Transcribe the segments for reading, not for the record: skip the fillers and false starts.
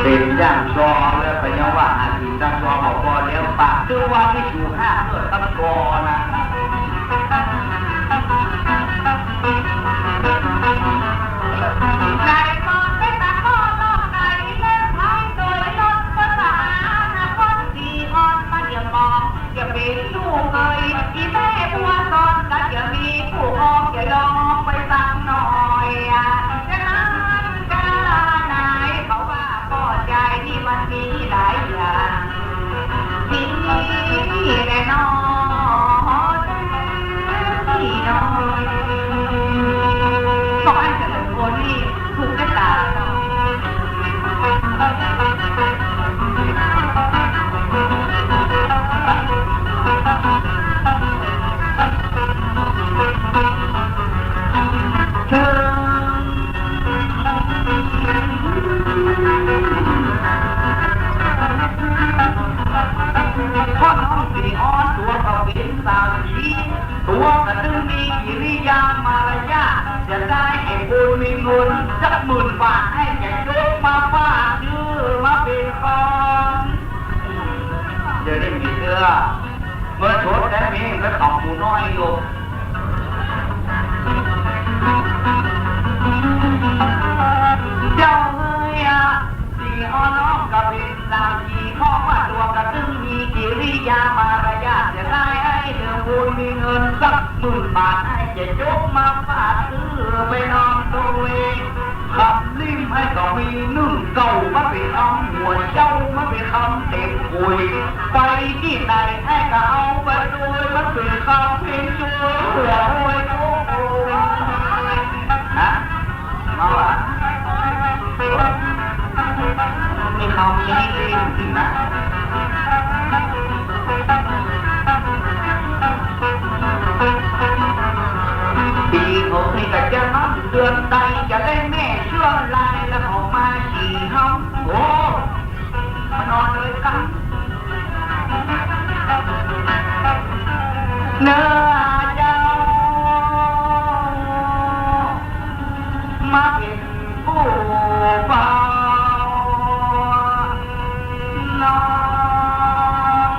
เป็นจ้างซอแล้วไปยังว่าอาทิตย์จ้างซอบอกพอเลี้ยงปากคือว่าที่อยู่ห้าเมื่อตั้งกอนะนายมองเป็นตาข้อนอกในเล่นไพ่โดยลดภาษานะคนดีงอนมันอย่ามองอย่าเป็นลูกเลยที่แม่บัวตอนก็จะมีผู้ออกอย่าลองไปสั่งหน่อยจะนั้นก็นายเขาว่าพ่อใจนี่มันมีหลายอย่างนี่แน่นอนที่น้อยต้องให้เฉลิมพลนี่ถูกกระตาพ่อน้องสีอ่อนตัวเขาเป็นสาวสีตัวกระตึงมีกิริยามารยาทจะได้ให้บุญมีเงินสัก10,000 บาทให้แก่ลูกมาฝากชื่อมาเป็นของเดี๋ยวได้มีเสื้อเมื่อชดแต่เมีก็ตอบหมูน้อยอยู่เจ้าเฮ้ยสีอ่อนน้องก็เป็นสาวสีข้อว่าตัวกระตึงมีกิริยามารยาทจะได้ให้เธอบุญมีเงินสัก10,000 บาทให้แก่ลูกมาฝากซื้อไปนอนตัวเองขับลิ้มให้ก็มีนึ่งเก่ามาเป็นอ้อมหัวเจ้ามาเป็นคำเต็มคุยไปที่ไหนให้ก็เอาไปด้วยมันเป็นคำเพลงช่วยเพื่อโวยโอ้ฮะมาว่ะมีคำนี้จริงนะปีหกนี่ก็จะน้ำเดือนใดจะได้แม่เชื่อลายแล้วออกมาขี่ห้องโอ้มานอนเลยกันเนื้อเจ้ามาเป็นผู้เฝ้าน้อง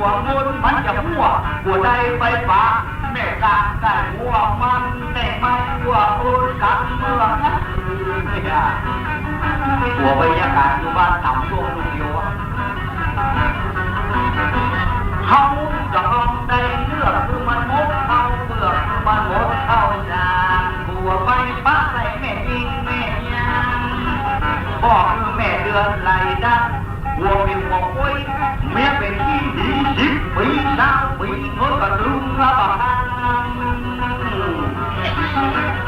วงนมันจะมั่วหัวใจไปป่าแม่กาได้หัวมันแต่ไม่หัวโอนกันเมืองนะหัวบรรยากาศอยู่บ้านต่ำช่วงลูกเดียวเขาจะลองได้เลือกคือมันมดเขาเลือกคือมันมดเข้าจานหัวไปป้าใส่แม่ยิงแม่ยังพ่อคือแม่เดือนไหลดังหัวเป็นหัวกุ้ยเมียเป็นที่ดี10 ปี20 ปีเงินก็ลืมละบาท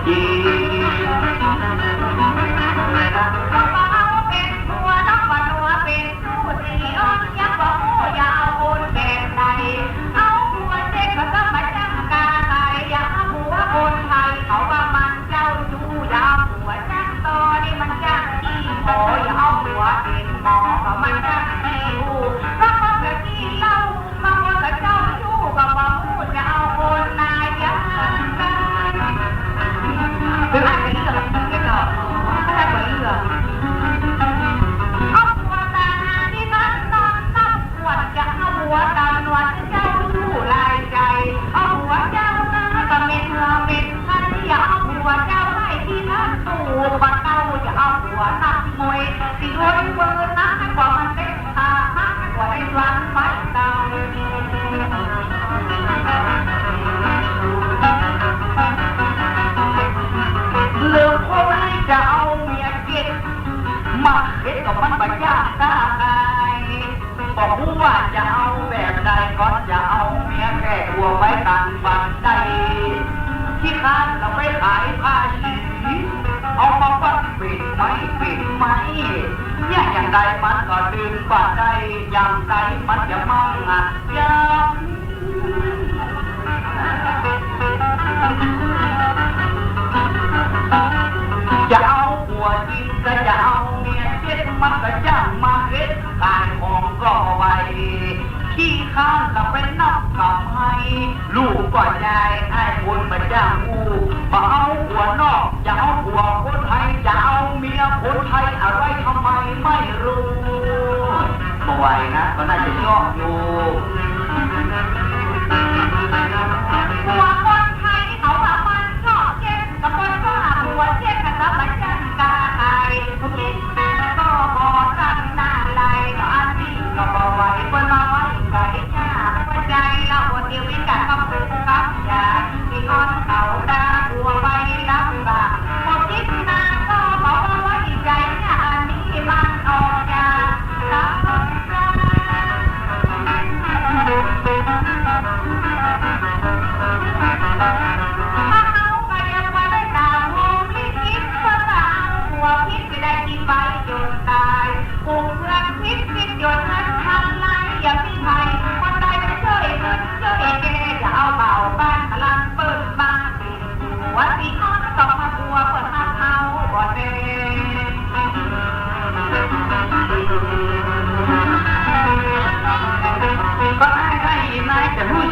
อีอย่างใดมันก็ดึงบ่ได้อย่างใดมันจะมั่งอ่ะจะเอาหัวจริงก็จะเอาเมียเจ็ดมันก็จ้างมาเฮ็ดขายของก็ไว้ขี้ข้างก็เป็นนับกับให้ลูกก็ยายให้คนมาจ้างกูมาเอาหัวนอกจะเอาหัวคนไทยจะเอาเมียคนไทยอะไรทำไมไม่รู้บ่ไหวนะก็น่าจะชอบอยู่หัวคนไทยเขาแบบมันชอบเจ็บกับคนก็หัวเจ็บกันแล้วมันจังกาไอ้คิดแม่ก็พอตั้งหน้าไหลก็อันนี้ก็บ่ไหวเปิ้นมาไว้ไก่จ้าหัวใจเราคนเดียววิกันกับผู้กับยาที่นอนเขาดาหัวไปรับบ่าพอคิดนานก็บอกว่าไว้ใจเนี่ยอันนี้มันออกจากรับ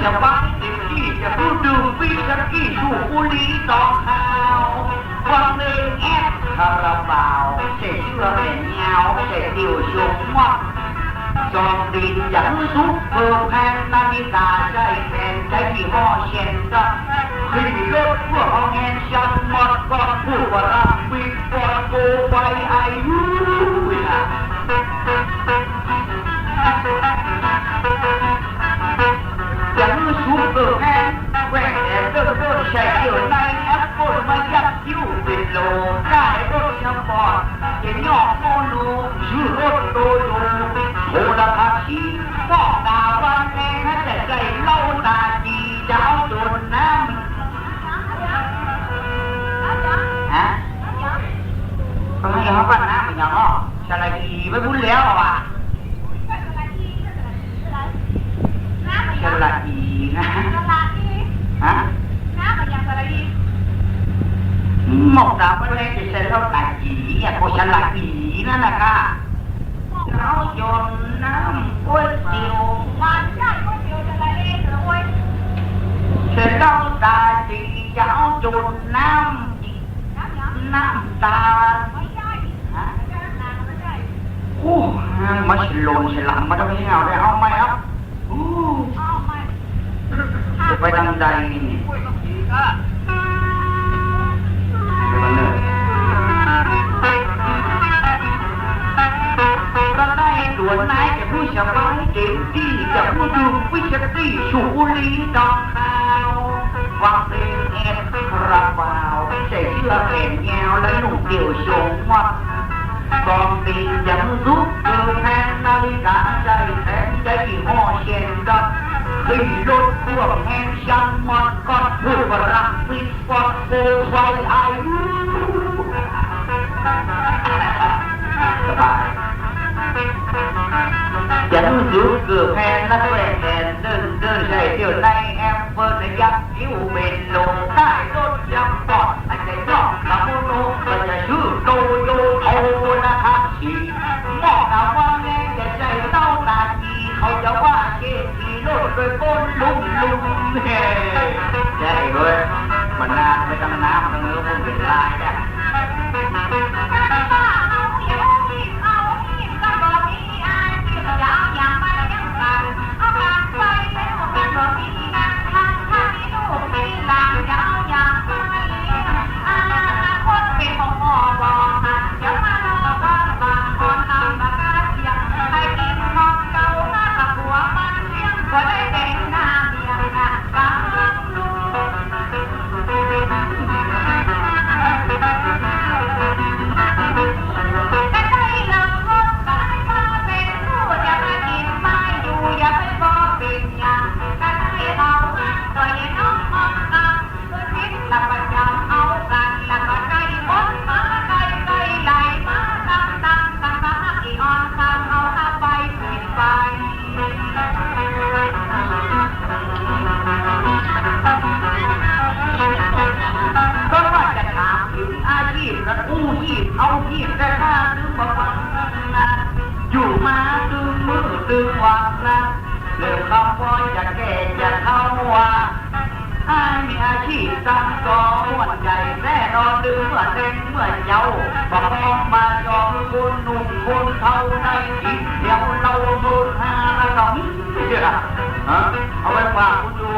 จะวังสิที่จะพูดดูวิสกี้สูบบุหรี่ตองขาวฟังหนึ่งแอปคาราบาวเสียเชื่อเป็นเงาเสียเดี่ยวชมวัดจอมดินอย่างซุปเปอร์แพนนาฬิกาใจแทนใจที่ห่อเช่นกันขึ้นรถพวกเอาเงินชันหมดก็พูดว่ารักวิกก่อนโกไปอายุอย่างซุปเปอร์แมนแหวกเดินใช้เกี่ยวในแอปเปิลมายัดยิ้วเป็นโลได้รถสปอร์ตเห็นยอดโมโนชื่อรถโตโยโหราคาชีฟอกดาวันแรงนะแต่ใจเล่าตาจีจะเอาโดนน้ำฮะก็ให้เขาปั้นน้ำมันอย่างอ้อสลายไม่พูดแล้วอ่ะสลายนะฮะน้ำมันอย่างสลายหมกดาวไม่ได้จะใช้เท่าไหร่อ่ะโคสลายนั่นแหละค่ะเราโยนน้ำก๋วยเตี๋ยวมันใช่ก๋วยเตี๋ยวสลายเลยเสร็จแล้วตาจีจะเอาจุดน้ำตาไม่ใช่ฮะโอ้มันฉลนฉลามมาตรงนี้เอาได้เอาไหมครับ ไปทางใดนี่ก็ได้ตัวนายจะผู้ชาวบ้านเก่งที่จะผู้ดูวิชาที่ชูลีดองข้าววางเป็นเอ็นคราบาวใส่เสื้อแขนยาวและหนุ่มเดี่ยวชงวัดกองตีนยังรุกเกินแทนนาฬิกาใจแทนใจห่อเช่นกันขึ้นรถพวกแห่งชันมันก็ผู้รักปิดปอดโบไฟไอสบายจะรู้สึกเกือบแพนและแหวกแดนเดินใช่เที่ยวในแอมเปิดยักษ์คิ้วเป็นลมได้รถยังปอดอาจจะยอกตะโมโนก็จะชื่อโตโยโอนะครับชีหมอกนะว่าแม่จะใจเต้าตาจีเขาจะว่าเกจีรถโดยก้นลุงเฮ้ใช่เว้ยมันนานไปตั้งน้ำตั้งเนื้อมันเป็นลายเนี่ยเอาที่แต่ข้าถึงบอกว่าอยู่มาถึงมือถึงวันนะเรื่องคำว่าจะแก่จะเข้าว่าให้มีอาชีพตั้งกองวันใหญ่แน่นอนดึงเมื่อเด็กเมื่อเยาว์บอกมองมาจองคนหนุ่มคนเท่าในอีกเดี๋ยวเราโดนหาแล้วก็เชื่อเอาไว้ฝากคุณดู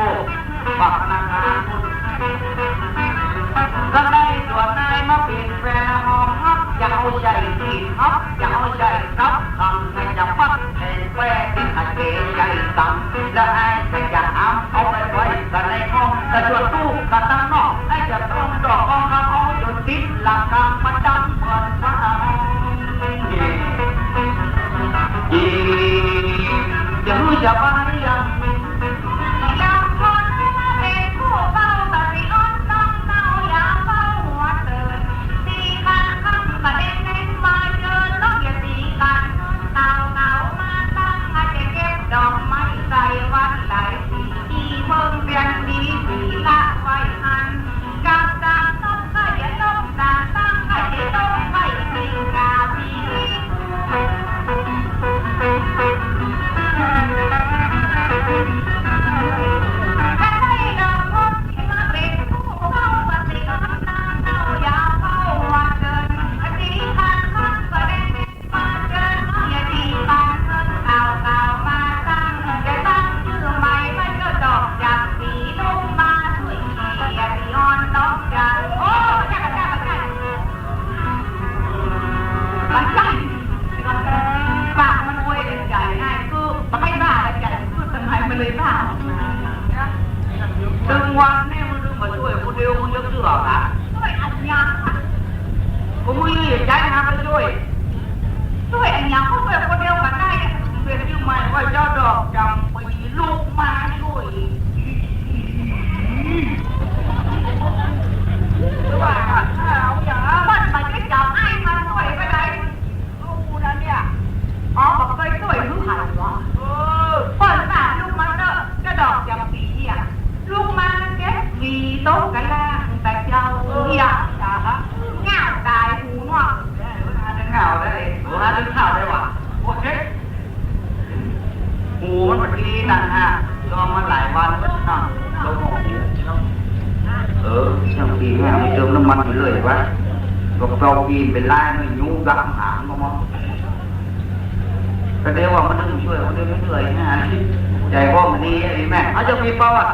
ฝากธนาคารคุณก็ได้ตัวนายมาเป็นแฟนหอมฮับอย่าเอาใจที่ฮับอย่าเอาใจซับคำให้จะฟัดแทนแฝงที่ขัดเกยใจต่ำและไอ้จะอยากเอาไปไว้กันในห้องแต่ส่วนตู้กันตั้งนอกไอ้จะต้องดอกของเขาจนติดหลักกรรมมาจำเหมือนฟ้าจะรู้จะไปยังดึงวันนี่มึงดึงมาช่วยคนเดียวมึงจะเสือกอ่ะช่วยอันยังกูมึงยืดใจนะไปช่วยอันยังก็ช่วยคนเดียวกันได้เป็นชื่อใหม่ว่าเจ้าดอกจำปีลูกมาช่วยว่าเอาอย่างมันไปจับไอ้มาช่วยไปไหนกูนั่นเนี่ยอ๋อบอกเคยช่วยลูกหายวะเปิดหน้าลูกมันเนอะจะดอกจำปีอ่ะลูกมันเก็บวีโต๊ะกันล่างแต่เจ้าอยากจะเงาตายหูเนาะเงาได้หัวดึงเงาได้วะโอเคหูมันเป็นดีนั่นฮะรอมาหลายวันก็นั่งลงหูช่างปีแม่ไม่เติมน้ำมันไปเลยวะบอกเราปีนเป็นลายไม่ยุ่งรักหางก็มั้งแต่เดี๋ยวว่ามันต้องช่วยมันเดี๋ยวไม่เหนื่อยนะ ใจพ่อมันดีไอ้แม่เขาจะมีเปล่าอ่ะ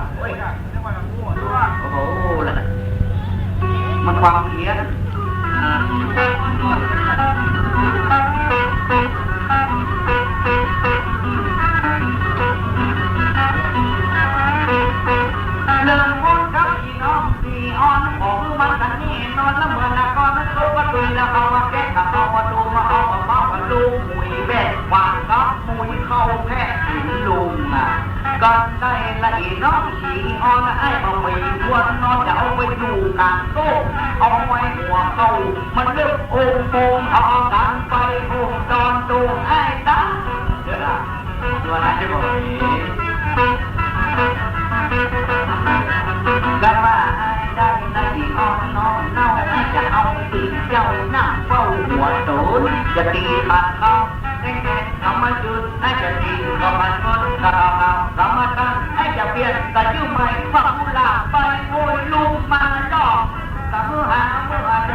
โอ้โหล่ะมันความเพี้ยนเรื่องคนกับพี่น้องสี่อ่อนบอกคือมันกันนี่นอนละเมื่อละก่อนมันรู้ว่าตุยแล้วเขาว่าแก่กับเขาว่าดูมาเขาว่าเมาว่าลูกมุยแบกวางกับมุยเข้าแค่ถึงลุงอ่ะกันได้ละอีน้องสี่อ่อนไอ้มาไม่ควรนอนจะเอาไปอยู่กลางโต๊ะเอาไว้หัวเขามันเลือกโอ่งโป่งเอากันไปโอ่งตอนตูไอ้ตั้งเดี๋ยวนะตัวนั้นจะบอกกันว่าได้นาทีอ่อนนอนเน่าจะเอาตีเจ้าหน้าเฝ้าหัวโตนจะตีขาดเขาแน่ๆทำมาจุดให้จะตีก็มันก็กระเอากรรมการให้จะเปลี่ยนแต่ยืมไม่ฟังลาไปโวยลูกมาดอกแต่เมื่อหาเมื่อจะ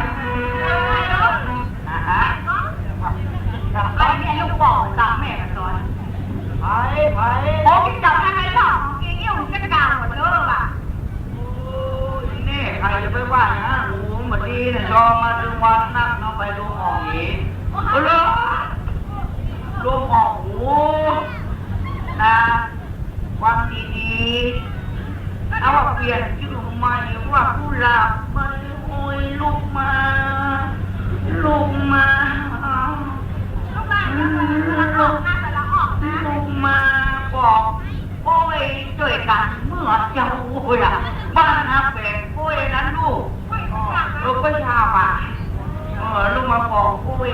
ไอ้เนี่ยลูกบอกตามแม่มาสอนไปโอ้กินจับให้ไหมล่ะกินเนี่ยมันจะกลางหมดเลยว่ะนี่ใครจะไปว่านะโอ้มาดีเนี่ยรอมาถึงวันนั่งเอาไปดูออกอีกเลยดูออกโอ้นะวันดีๆเอาว่าเปลี่ยนชื่อใหม่ว่าผู้หลับมันโอ้ยลูกมาลูกมาบอกโอ้ยช่วยกันเมื่อเจ้าโอ้ยบ้านนาเป็ดโอ้ยนั้นลูกก็ชาบ่ะลูกมาบอกโอ้ย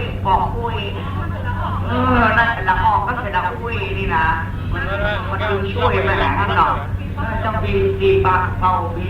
นั่นละออกก็คือละโอ้ยนี่นะมันดูช่วยไปหาข้างนอกต้องบีดีปากเบาบี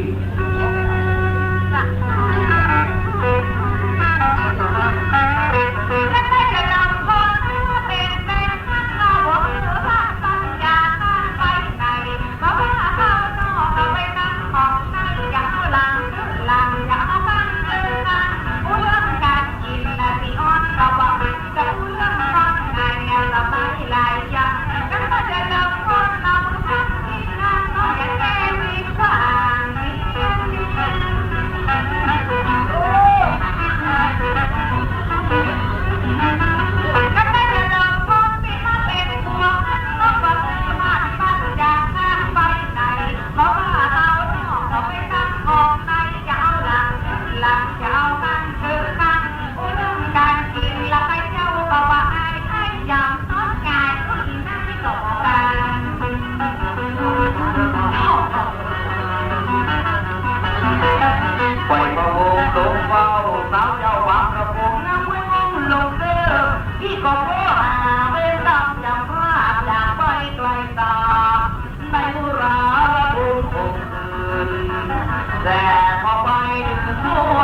แต่พอไปถึงตัว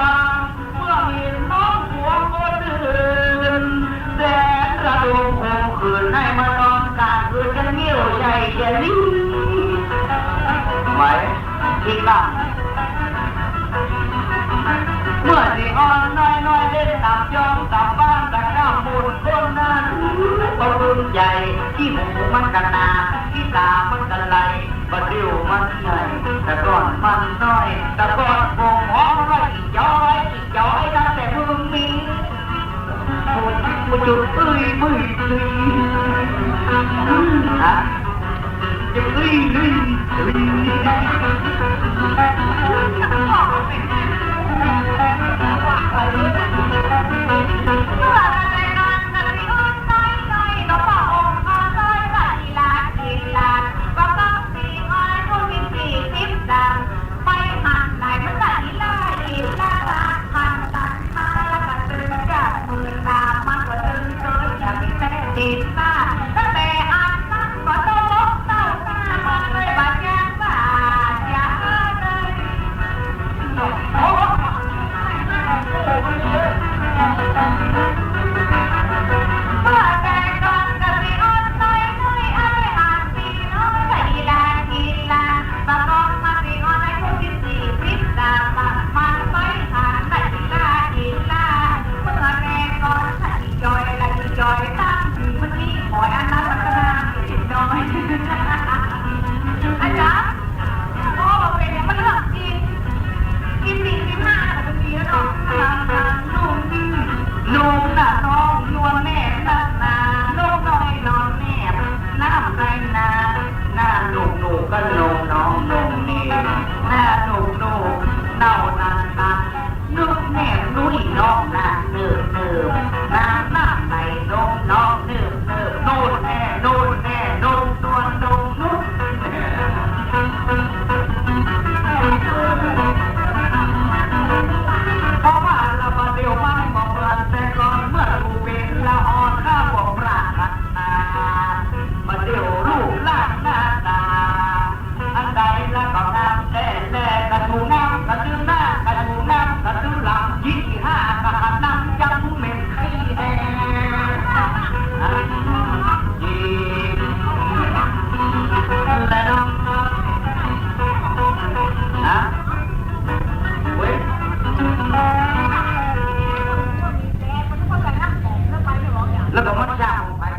เมื่อมีน้องหัวคนอื่นแต่กระดูกหัวคืนให้มานอนกลางคืนจะเงี้ยวใจจะลิ้นไหมอีกบ้างเมื่อที่อ่อนน้อยเล่นตามยอมตามบ้านแต่ข้ามบุญคนนั้นบรุนใหญ่ที่หูมันกันนาที่ตามันกันไหลบดเดียวมันใหญ่แต่ก่อนมันน้อยแต่ก่อนโป่งหอมไรอีกย้อยตั้งแต่มึงมีมันจุดมึยฮะจะลุยเมื่อไรนอนกันที่อ้อนน้อยก็พอองค์ก็น้อยว่าทีลาก็ต้องสีอ้อยคนมี40 ดังไปหันไหนมันไหลหันตันมาแล้วก็ตึงจากมือตามันก็ตึงเกินจะมีแต่ติดหน้าตั้งแต่อันนั้นก็ต้องลบเต้าหน้ามันเลยบาดแย่บาดอย่าเลยโอ้เมื่อแต่ก่อนก็มีอ้อนน้อยไอ้หาสีน้อยใส่ลาบางกองมาสีอ้อนไอ้คนที่40 ดังมันไม่หันใส่ลาเมื่อแต่ก่อนใส่จอยตั้งที่มันมี จ้าของไผ่